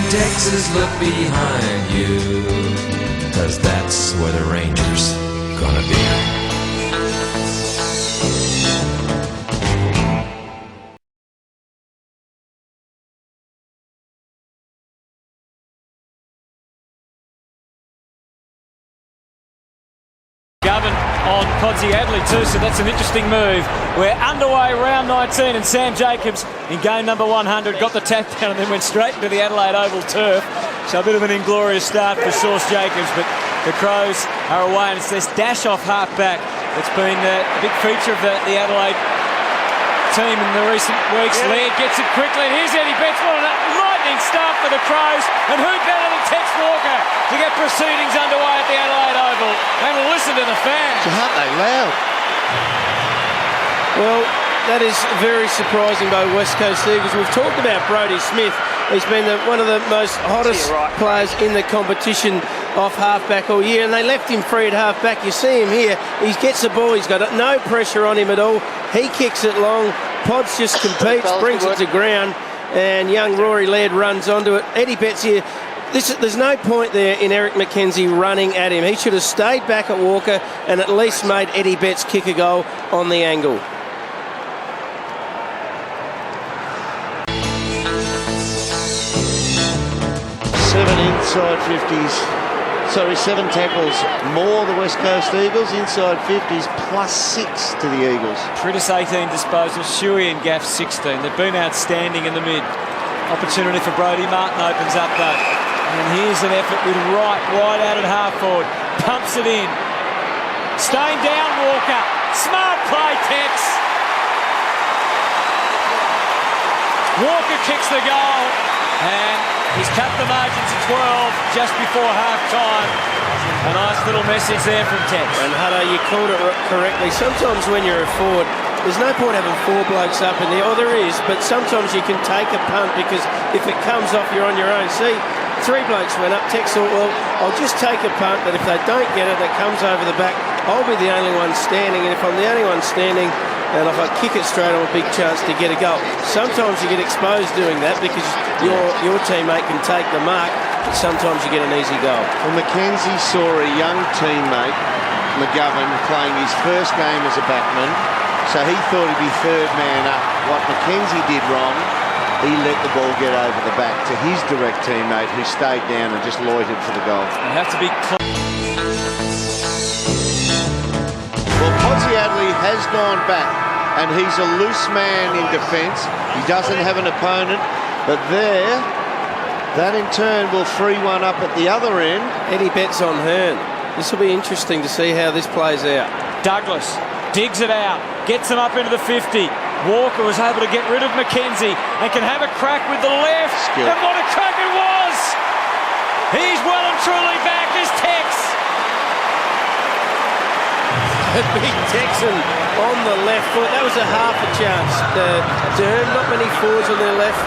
Texas, look behind you, 'cause that's where the Rangers gonna be. Govan on Podsiadly too, so that's an interesting move. We're underway round 19 and Sam Jacobs in game number 100 got the tap down and then went straight into the Adelaide Oval turf. So a bit of an inglorious start for Sauce Jacobs, but the Crows are away and it's this dash off half back that's been a big feature of the Adelaide team in the recent weeks. Laird gets it quickly and here's Eddie Betts. What a lightning start for the Crows, and who better than Tex Walker to get proceedings underway at the Adelaide Oval. And listen to the fans. Aren't they loud? Well, that is very surprising by West Coast Eagles. We've talked about Brodie Smith. He's been one of the most hottest players in the competition off halfback all year, and they left him free at halfback. You see him here. He gets the ball. He's got no pressure on him at all. He kicks it long. Pods just competes, brings it to ground, and young Rory Laird runs onto it. Eddie Betts here. There's no point there in Eric McKenzie running at him. He should have stayed back at Walker and at least made Eddie Betts kick a goal on the angle. Seven tackles more the West Coast Eagles, inside 50s plus 6 to the Eagles. Tritus 18 disposals, Shuey and Gaff 16. They've been outstanding in the mid. Opportunity for Brodie Martin opens up though. And here's an effort with Wright wide out at half forward. Pumps it in. Staying down Walker. Smart play, Tex. Walker kicks the goal. And he's cut the margin to 12 just before half-time. A nice little message there from Tex. And Hutto, you called it correctly. Sometimes when you're a forward, there's no point having 4 blokes up in there. Oh, there is, but sometimes you can take a punt because if it comes off, you're on your own. See, 3 blokes went up. Tex thought, well, I'll just take a punt, but if they don't get it, it comes over the back. I'll be the only one standing, and if I'm the only one standing, and if I kick it straight, I'm a big chance to get a goal. Sometimes you get exposed doing that because your teammate can take the mark, but sometimes you get an easy goal. Well, McKenzie saw a young teammate, McGovern, playing his first game as a backman, so he thought he'd be third man up. What McKenzie did wrong, he let the ball get over the back to his direct teammate who stayed down and just loitered for the goal. You have to be Well, Podsiadly has gone back and he's a loose man in defence. He doesn't have an opponent, but there, that in turn will free one up at the other end. Eddie Betts on Hearn. This will be interesting to see how this plays out. Douglas digs it out, gets him up into the 50. Walker was able to get rid of McKenzie and can have a crack with the left. Skill. And what a crack it was! He's well and truly back as Tex. Big Texan on the left foot. That was a half a chance. Dern, not many forwards on their left.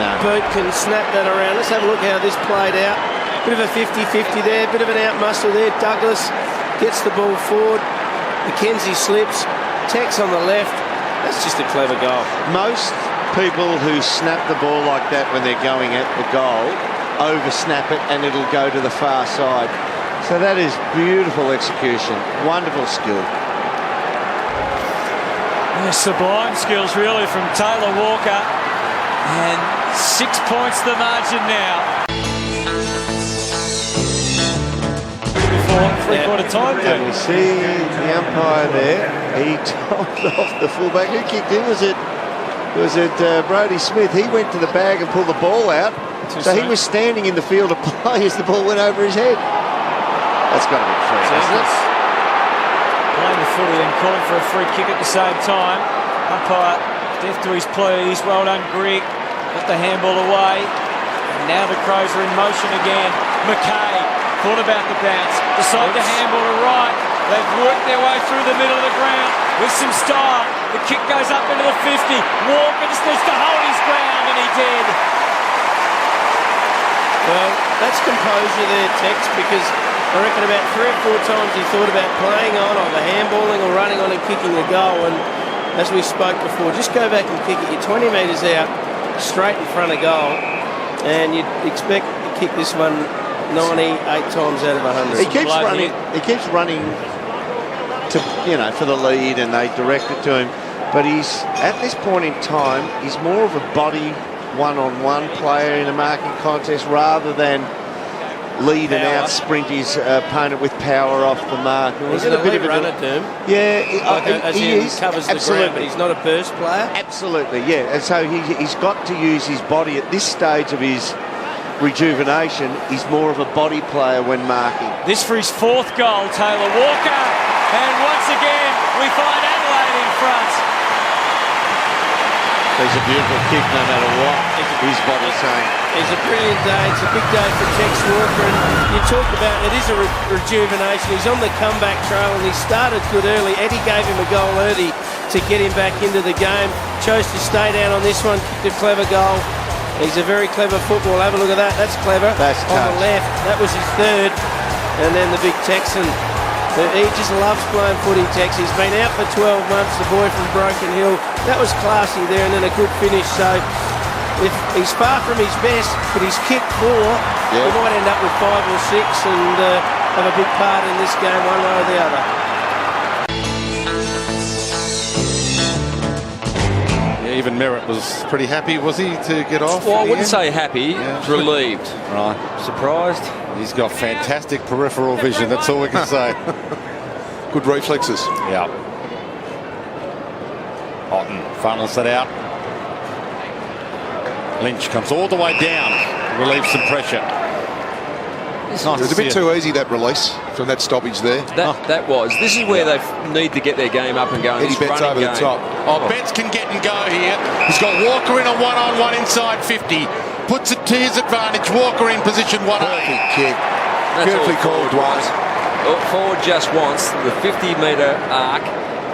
No. Boot can snap that around. Let's have a look how this played out. Bit of a 50-50 there, bit of an out-muscle there. Douglas gets the ball forward. McKenzie slips. Tex on the left. That's just a clever goal. Most people who snap the ball like that when they're going at the goal over-snap it and it'll go to the far side. So that is beautiful execution, wonderful skill. Yeah, sublime skills really from Taylor Walker, and 6 points the margin now. Before three-quarter time. And we see the umpire there. He told off the fullback. Who kicked in? Was it Brodie Smith? He went to the bag and pulled the ball out. So he was standing in the field of play as the ball went over his head. That's got to be free, isn't it? Playing the footy and calling for a free kick at the same time. Umpire deaf to his pleas. Well done, Grigg. Got the handball away. And now the Crows are in motion again. McKay thought about the bounce. Decide to handball to right. They've worked their way through the middle of the ground with some style. The kick goes up into the 50. Walker just needs to hold his ground, and he did. Well, that's composure there, Tex, because I reckon about 3 or 4 times he thought about playing on, either handballing or running on and kicking the goal. And as we spoke before, just go back and kick it. You're 20 metres out, straight in front of goal. and you'd expect to kick this one 98 times out of 100. He keeps running. He keeps running to, for the lead, and they direct it to him. But he's at this point in time, he's more of a body one-on-one player in a marking contest rather than lead and out sprint his opponent with power off the mark. He's a bit of a runner, Derm. Yeah, he covers the ground, but he's not a burst player. Absolutely, yeah. And so he's got to use his body at this stage of his rejuvenation. He's more of a body player when marking. This for his 4th goal, Taylor Walker. And once again, we find Adelaide in front. It's a beautiful kick no matter what his body's saying. It's a brilliant day. It's a big day for Tex Walker. And you talked about it is a rejuvenation. He's on the comeback trail and he started good early. Eddie gave him a goal early to get him back into the game. Chose to stay down on this one, kicked a clever goal. He's a very clever football. Have a look at that. That's clever. That's on the left. That was his 3rd. And then the big Texan. He just loves playing footy, Tex. He's been out for 12 months, the boy from Broken Hill. That was classy there, and then a good finish. So if he's far from his best, but he's kicked 4, he might end up with 5 or 6 and have a big part in this game one way or the other. Yeah, even Merritt was pretty happy, was he, to get off? Well, I wouldn't say happy, relieved. Right. Surprised. He's got fantastic peripheral vision, that's all we can say. Good reflexes. Yeah. Otten funnels that out. Lynch comes all the way down, relieves some pressure. It was a bit too easy, that release from that stoppage there. That was. This is where they need to get their game up and going. Eddie Betts over the top. Oh, Betts can get and go here. He's got Walker in a one-on-one inside 50. Puts it to his advantage. Walker in position 1A. Perfect kick. That's Beautifully all called, Wise. Forward just wants the 50-metre arc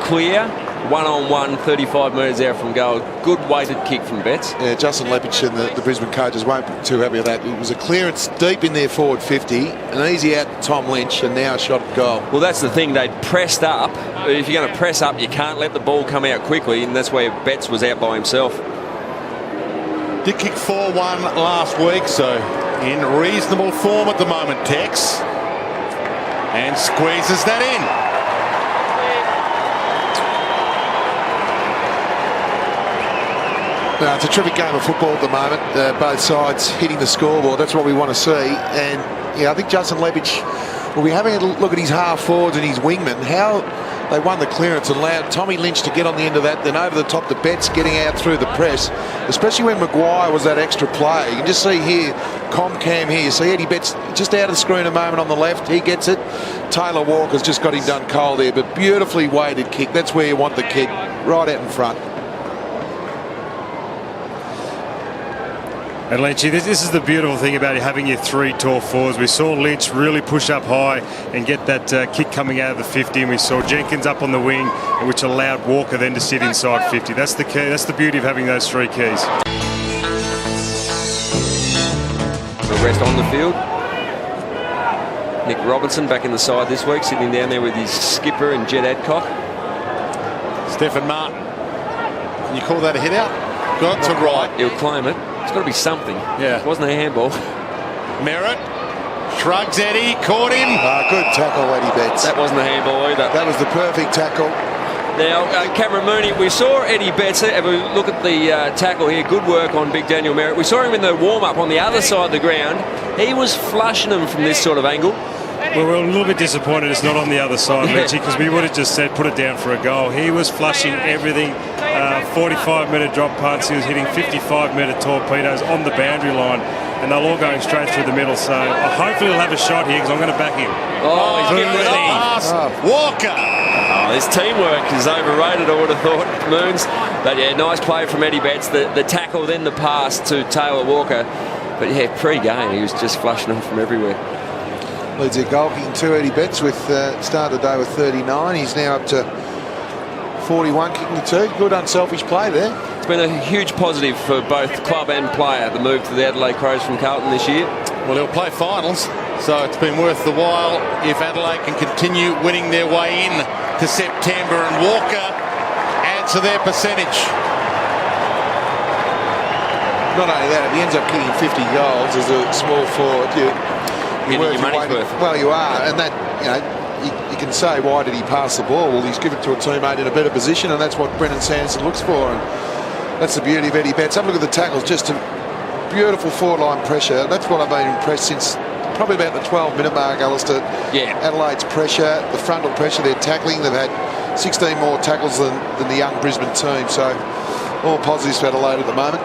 clear. One-on-one, 35 metres out from goal. Good weighted kick from Betts. Yeah, Justin Lepich and the Brisbane coaches won't be too happy with that. It was a clearance deep in their forward 50, an easy out to Tom Lynch, and now a shot at goal. Well, that's the thing. They'd pressed up. If you're going to press up, you can't let the ball come out quickly, and that's where Betts was out by himself. Did kick 4-1 last week, so in reasonable form at the moment, Tex. And squeezes that in. No, it's a terrific game of football at the moment. Both sides hitting the scoreboard. That's what we want to see. And yeah, I think Justin Lepich will be having a look at his half forwards and his wingmen. How they won the clearance and allowed Tommy Lynch to get on the end of that, then over the top to Betts getting out through the press, especially when Maguire was that extra play. You can just see here, Comcam here. You see Eddie Betts just out of the screen a moment on the left. He gets it. Taylor Walker's just got him done cold there, but beautifully weighted kick. That's where you want the kick, right out in front. And Lynchy, this is the beautiful thing about having your 3 tall forwards. We saw Lynch really push up high and get that kick coming out of the 50, and we saw Jenkins up on the wing, which allowed Walker then to sit inside 50. That's the key. That's the beauty of having those 3 keys. The rest on the field. Nick Robinson back in the side this week, sitting down there with his skipper and Jed Adcock. Stephen Martin. Can you call that a hit out? Got to right. He'll claim it. It's got to be something. Yeah. It wasn't a handball. Merritt shrugs Eddie, caught him. Good tackle, Eddie Betts. That wasn't a handball either. That was the perfect tackle. Now, Cameron Mooney, we saw Eddie Betts have a look at the tackle here. Good work on Big Daniel Merritt. We saw him in the warm-up on the other side of the ground. He was flushing him from this sort of angle. Well, we're a little bit disappointed it's not on the other side, Lynchy, because we would have just said put it down for a goal. He was flushing everything. 45-metre drop punts. He was hitting 55-metre torpedoes on the boundary line, and they're all going straight through the middle. So hopefully he'll have a shot here, because I'm going to back him. Oh, he's getting ready. Walker. Oh, his teamwork is overrated, I would have thought, Moons. But yeah, nice play from Eddie Betts. The tackle, then the pass to Taylor Walker. But yeah, pre-game, he was just flushing them from everywhere. Leads their goal kicking 2, Eddie Betts, with started the day with 39. He's now up to 41 kicking to 2. Good unselfish play there. It's been a huge positive for both club and player, the move to the Adelaide Crows from Carlton this year. Well, he'll play finals, so it's been worth the while if Adelaide can continue winning their way in to September, and Walker adds to their percentage. not only that, if he ends up kicking 50 goals as a small forward, you're Getting worth your money's waiting. worth. Well, you are, and that, you can say, why did he pass the ball? Well, he's given it to a teammate in a better position, and that's what Brendan Sanderson looks for. And that's the beauty of Eddie Betts. Have a look at the tackles, just a beautiful forward line pressure. That's what I've been impressed since probably about the 12-minute mark, Alistair. Yeah. Adelaide's pressure, the frontal pressure, they're tackling. They've had 16 more tackles than the young Brisbane team. So all positives for Adelaide at the moment.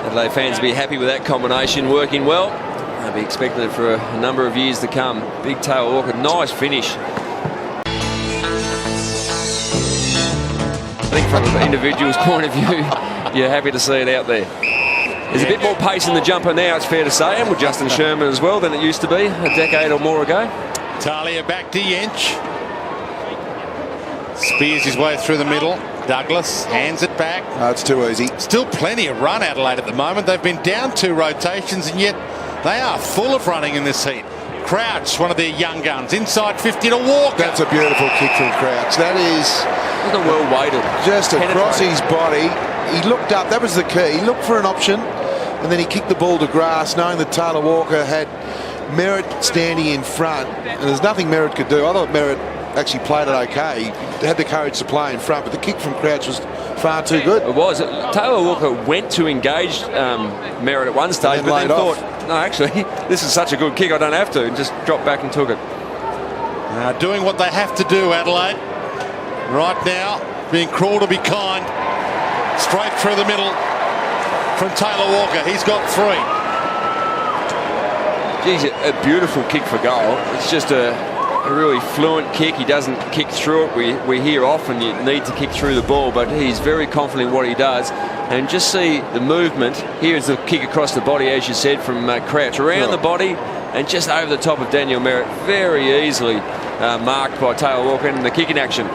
Adelaide fans will be happy with that combination working well. They'll be expecting it for a number of years to come. Big Taylor Walker, nice finish. I think from an individual's point of view, you're happy to see it out there. There's a bit more pace in the jumper now, it's fair to say, and with Justin Sherman as well than it used to be a decade or more ago. Talia back to Yench. Spears his way through the middle. Douglas hands it back. No, it's too easy. Still plenty of run, Adelaide, at the moment. They've been down 2 rotations, and yet they are full of running in this heat. Crouch, one of their young guns, inside 50 to Walker. That's a beautiful kick from Crouch. That is Wasn't well weighted. just across Penetrating. his body. He looked up. That was the key. He looked for an option, and then he kicked the ball to grass, knowing that Taylor Walker had Merritt standing in front, and there's nothing Merritt could do. I thought Merritt actually played it okay. He had the courage to play in front, but the kick from Crouch was far too good. It was. Taylor Walker went to engage Merritt at one stage, And but then then laid thought, no, actually, this is such a good kick, I don't have to, and just dropped back and took it. Doing what they have to do, Adelaide. Right now, being cruel to be kind. Straight through the middle from Taylor Walker. He's got 3. Geez, a beautiful kick for goal. It's just a really fluent kick. He doesn't kick through it. We hear often you need to kick through the ball, but he's very confident in what he does. And just see the movement. Here's the kick across the body, as you said, from Crouch. Around the body and just over the top of Daniel Merritt. Very easily marked by Taylor Walker in the kicking action.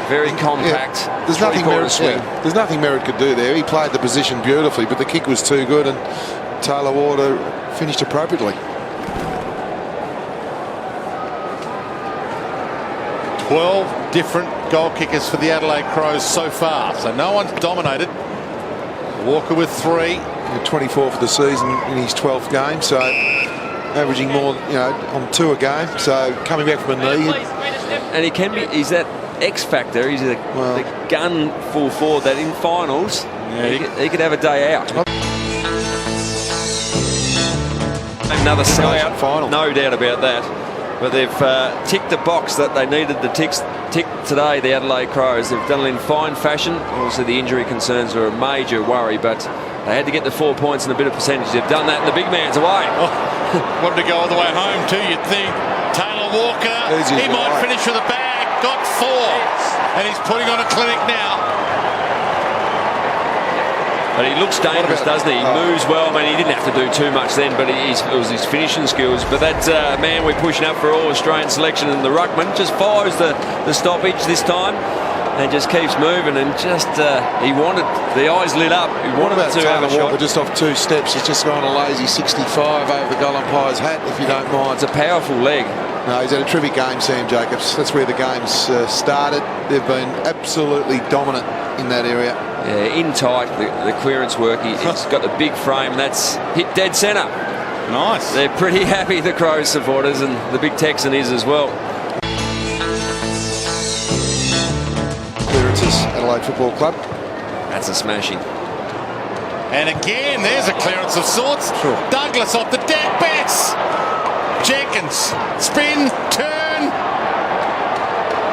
Very compact. Yeah. There's nothing Merritt. There's nothing Merritt could do there. He played the position beautifully, but the kick was too good, and Taylor Walker finished appropriately. 12 different goal kickers for the Adelaide Crows so far, so no one's dominated. Walker with 3. 24 for the season in his 12th game, so averaging more, on 2 a game. So coming back from a knee, and he can be. He's that X factor. He's the gun full forward that in finals he could have a day out. Another sellout, final. No doubt about that. But they've ticked the box that they needed to tick today, the Adelaide Crows. They've done it in fine fashion. Obviously, the injury concerns were a major worry, but they had to get the 4 points and a bit of percentage. They've done that, and the big man's away. Wanted to go all the way home too, you'd think. Taylor Walker, he might finish with a bag. Got 4, and he's putting on a clinic now. But he looks dangerous, doesn't he? He moves well. I mean, he didn't have to do too much then, but it was his finishing skills. But that man we're pushing up for All-Australian selection in the ruckman just follows the stoppage this time and just keeps moving. And just he wanted, the eyes lit up. He wanted to have a shot. Just off 2 steps, he's just gone a lazy 65 over the goal umpire's hat, if you don't mind. It's a powerful leg. No, he's had a terrific game, Sam Jacobs. That's where the game's started. They've been absolutely dominant in that area. Yeah, in tight, the clearance work. He's got the big frame. That's hit dead centre. Nice. They're pretty happy, the Crows supporters, and the big Texan is as well. Clearances, Adelaide Football Club. That's a smashing. And again, there's a clearance of sorts. Sure. Douglas off the deck, Betts. Jenkins, spin, turn.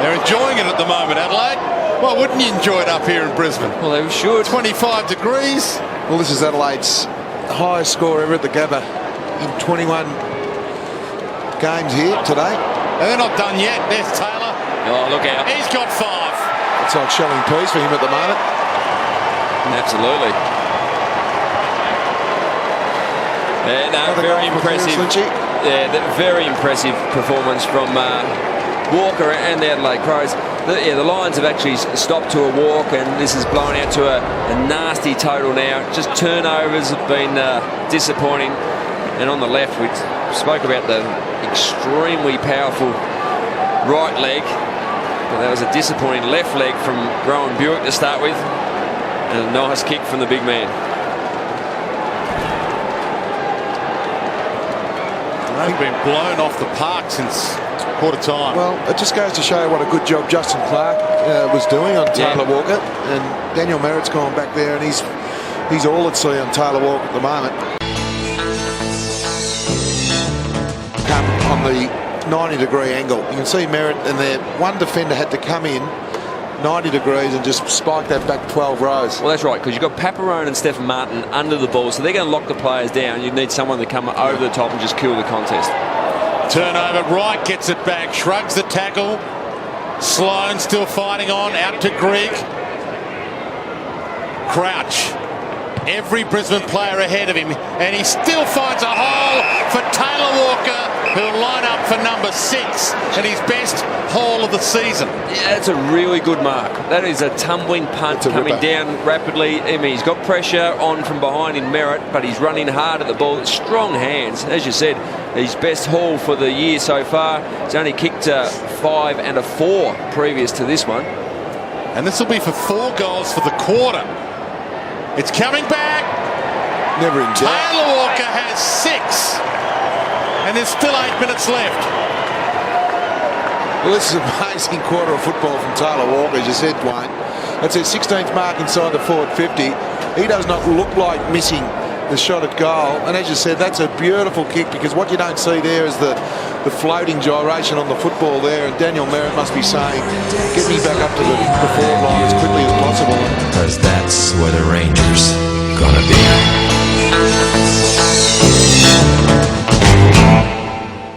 They're enjoying it at the moment, Adelaide. Well, wouldn't you enjoy it up here in Brisbane? Well, they should. 25 degrees. Well, this is Adelaide's highest score ever at the Gabba in 21 games here today. And they're not done yet. There's Taylor. Oh, look out. He's got 5. It's like shelling peas for him at the moment. Absolutely. Yeah, no, very impressive. Yeah, very impressive performance from Walker and the Adelaide Crows. The Lions have actually stopped to a walk, and this is blown out to a nasty total now. Just turnovers have been disappointing. And on the left, we spoke about the extremely powerful right leg. But that was a disappointing left leg from Rowan Buick to start with. And a nice kick from the big man. They've been blown off the park since quarter time. Well, it just goes to show what a good job Justin Clark was doing on Taylor Walker, and Daniel Merritt's gone back there, and he's all at sea on Taylor Walker at the moment. Come on the 90-degree angle. You can see Merritt and their one defender had to come in 90 degrees and just spike that back 12 rows. Well, that's right, because you've got Paparone and Stephen Martin under the ball, so they're going to lock the players down. You need someone to come over the top and just kill the contest. Turnover, Wright gets it back, shrugs the tackle. Sloan still fighting on, out to Grigg. Crouch. Every Brisbane player ahead of him, and he still finds a hole for Taylor Walker, who'll line up for number 6 and his best haul of the season. Yeah, that's a really good mark. That is a tumbling punt coming down rapidly. I mean, he's got pressure on from behind in Merritt, but he's running hard at the ball. Strong hands. As you said, his best haul for the year so far. He's only kicked 5 and a 4 previous to this one. And this will be for 4 goals for the quarter. It's coming back. Never in doubt. Taylor Walker has 6. And there's still 8 minutes left. Well, this is an amazing quarter of football from Taylor Walker, as you said, Wayne. That's his 16th mark inside the forward 50. He does not look like missing the shot at goal. And as you said, that's a beautiful kick, because what you don't see there is the floating gyration on the football there. And Daniel Merritt must be saying, get me back up to the forward line as quickly as possible. Because that's where the Rangers gonna be.